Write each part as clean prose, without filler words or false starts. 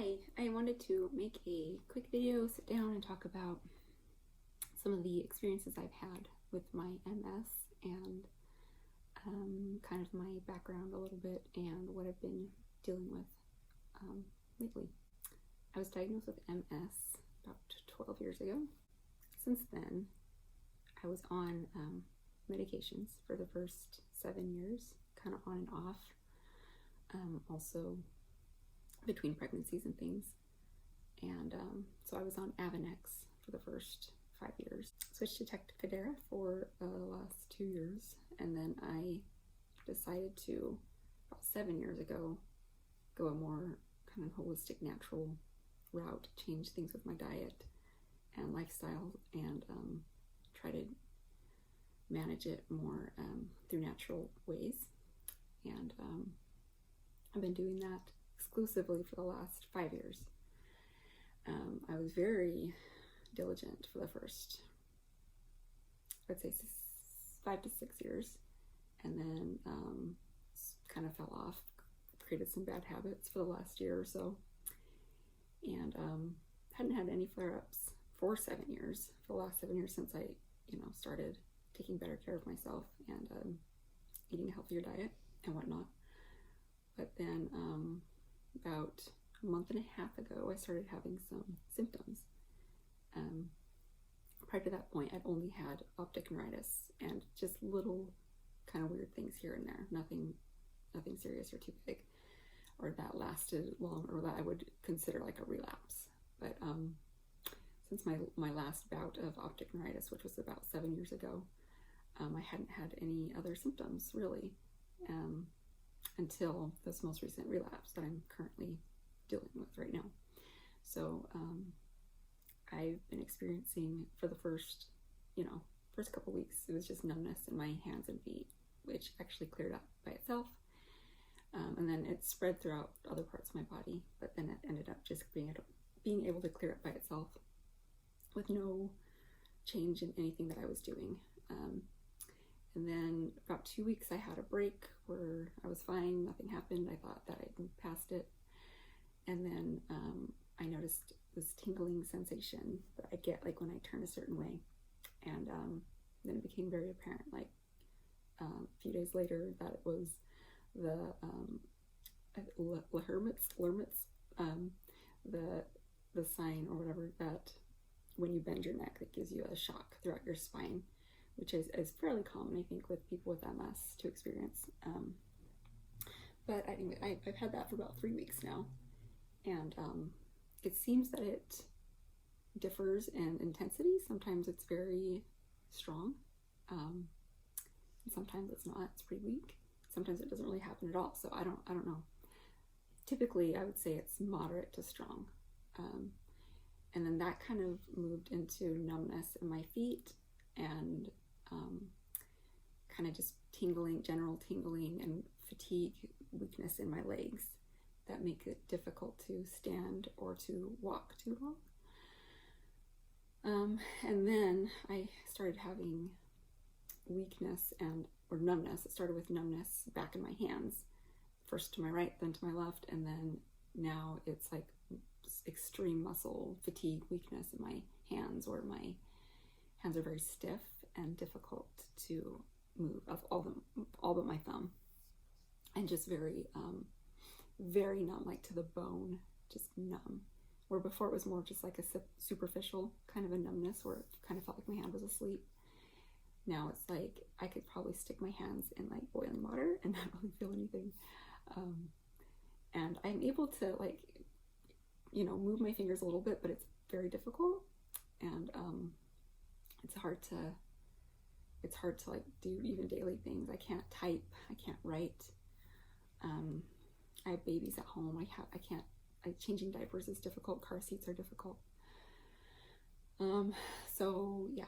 Hi, I wanted to make a quick video, sit down and talk about some of the experiences I've had with my MS and kind of my background a little bit and what I've been dealing with lately. I was diagnosed with MS about 12 years ago. Since then, I was on medications for the first 7 years, kind of on and off, also between pregnancies and things. And so I was on Avonex for the first 5 years. Switched to Tecfidera for the last 2 years, and then I decided to, about 7 years ago, go a more kind of holistic, natural route, change things with my diet and lifestyle, and try to manage it more through natural ways. And I've been doing that exclusively for the last 5 years. I was very diligent for the first, I'd say 5 to 6 years, and then kind of fell off, created some bad habits for the last year or so, and hadn't had any flare-ups for 7 years, for the last 7 years since I started taking better care of myself and eating a healthier diet and whatnot. But then about a month and a half ago, I started having some symptoms. Prior to that point, I'd only had optic neuritis and just little kind of weird things here and there, nothing serious or too big, or that lasted long, or that I would consider like a relapse. But since my last bout of optic neuritis, which was about 7 years ago, I hadn't had any other symptoms really until this most recent relapse that I'm currently dealing with right now. So I've been experiencing, for the first couple weeks, it was just numbness in my hands and feet, which actually cleared up by itself. And then it spread throughout other parts of my body, but then it ended up just being able to clear up by itself with no change in anything that I was doing. And then about 2 weeks I had a break where I was fine, nothing happened. I thought that I'd moved past it. And then I noticed this tingling sensation that I get like when I turn a certain way. And then it became very apparent, like a few days later, that it was the Lermitz, the sign or whatever, that when you bend your neck, it gives you a shock throughout your spine, which is fairly common, I think, with people with MS to experience. But anyway, I've had that for about 3 weeks now, and it seems that it differs in intensity. Sometimes it's very strong, and sometimes it's not. It's pretty weak. Sometimes it doesn't really happen at all. So I don't know. Typically, I would say it's moderate to strong, and then that kind of moved into numbness in my feet and kind of just tingling, general tingling, and fatigue, weakness in my legs that make it difficult to stand or to walk too long. And then I started having weakness or numbness. It started with numbness back in my hands, first to my right, then to my left, and then now it's like extreme muscle fatigue, weakness in my hands, where my hands are very stiff and difficult to move, of all but my thumb, and just very very numb, like to the bone, just numb, where before it was more just like a superficial kind of a numbness where it kind of felt like my hand was asleep. Now it's like I could probably stick my hands in like boiling water and not really feel anything, and I'm able to move my fingers a little bit, but it's very difficult, and it's hard to like do even daily things. I can't type, I can't write. I have babies at home. Changing diapers is difficult. Car seats are difficult. So yeah,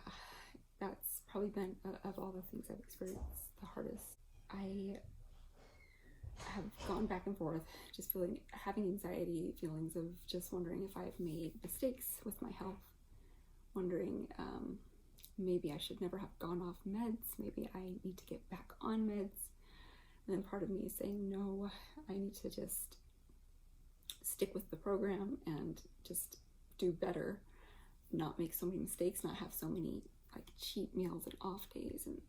that's probably been, of all the things I've experienced, the hardest. I have gone back and forth, just having anxiety, feelings of just wondering if I've made mistakes with my health, wondering maybe I should never have gone off meds, maybe I need to get back on meds. And then part of me is saying, no, I need to just stick with the program and just do better, not make so many mistakes, not have so many like cheat meals and off days, and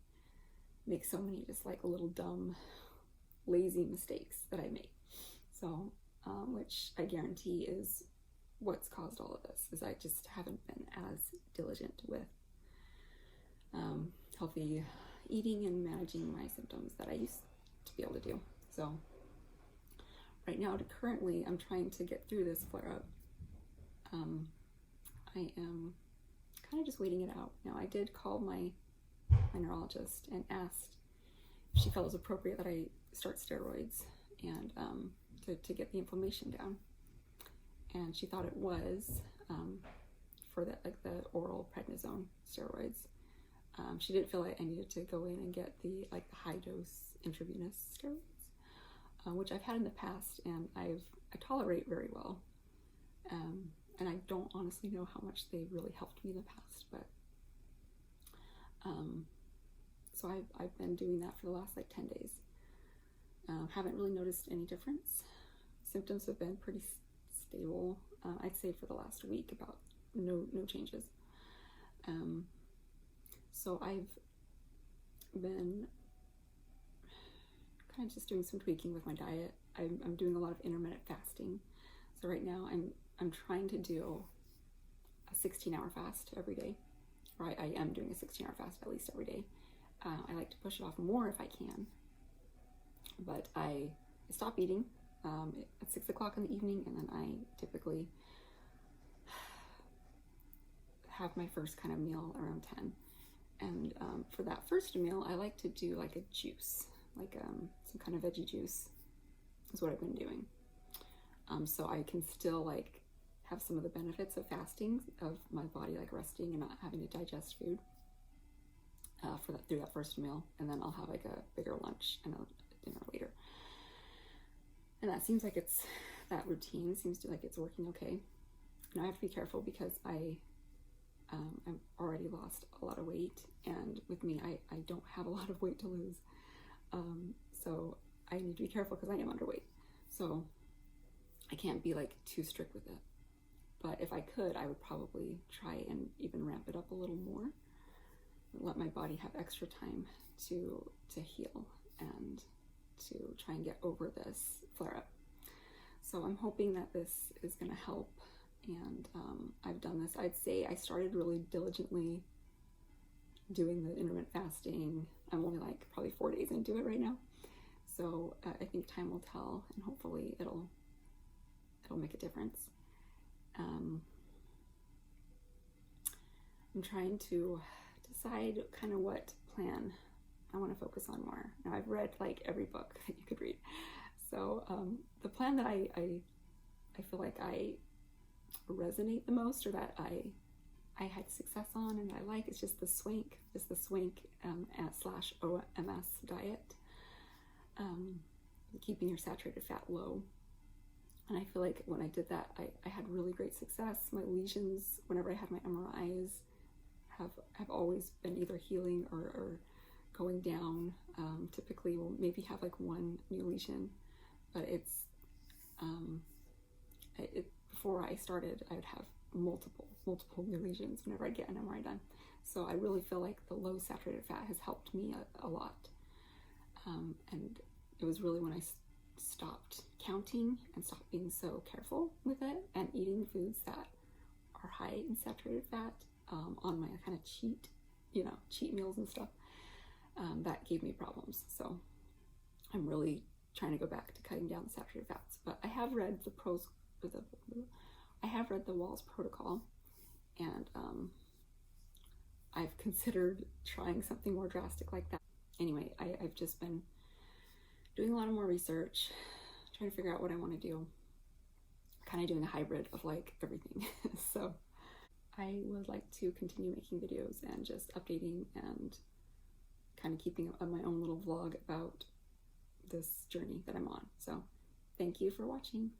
make so many just like little dumb, lazy mistakes that I make. So, which I guarantee is what's caused all of this, is I just haven't been as diligent with healthy eating and managing my symptoms that I used to be able to do. So right now, currently, I'm trying to get through this flare-up. I am kind of just waiting it out. Now, I did call my neurologist and asked if she felt it was appropriate that I start steroids and to get the inflammation down. And she thought it was for the oral prednisone steroids. She didn't feel like I needed to go in and get the high dose intravenous steroids, which I've had in the past, and I tolerate very well. And I don't honestly know how much they really helped me in the past, but so I've been doing that for the last 10 days. Haven't really noticed any difference. Symptoms have been pretty stable. I'd say for the last week, about no changes. So I've been kind of just doing some tweaking with my diet. I'm doing a lot of intermittent fasting. So right now I'm trying to do a 16-hour fast every day. Or I am doing a 16-hour fast at least every day. I like to push it off more if I can. But I stop eating at 6 o'clock in the evening, and then I typically have my first kind of meal around 10. And for that first meal, I like to do a juice, some kind of veggie juice is what I've been doing. So I can still have some of the benefits of fasting, of my body resting and not having to digest food through that first meal. And then I'll have a bigger lunch and a dinner later. And that seems like that routine seems to it's working okay. Now I have to be careful because I've already lost a lot of weight, and with me, I don't have a lot of weight to lose. So I need to be careful because I am underweight. So I can't be too strict with it. But if I could, I would probably try and even ramp it up a little more. Let my body have extra time to heal and to try and get over this flare-up. So I'm hoping that this is going to help. And I've done this. I'd say I started really diligently doing the intermittent fasting. I'm only probably 4 days into it right now. So I think time will tell, and hopefully it'll make a difference. I'm trying to decide kind of what plan I want to focus on more. Now I've read every book that you could read. So the plan that I feel like I resonate the most, or that I had success on and I like, is just the Swank / OMS diet, keeping your saturated fat low. And I feel like when I did that, I had really great success. My lesions, whenever I had my MRIs, have always been either healing or going down. Typically we'll maybe have one new lesion, but before I started, I would have multiple new lesions whenever I get an MRI done. So I really feel like the low saturated fat has helped me a lot. And it was really when I stopped counting and stopped being so careful with it and eating foods that are high in saturated fat on my kind of cheat meals and stuff, that gave me problems. So I'm really trying to go back to cutting down the saturated fats. But I have read the Wahls Protocol, and I've considered trying something more drastic like that. Anyway, I've just been doing a lot of more research, trying to figure out what I want to do, kind of doing a hybrid of everything. So I would like to continue making videos and just updating and kind of keeping my own little vlog about this journey that I'm on. So thank you for watching.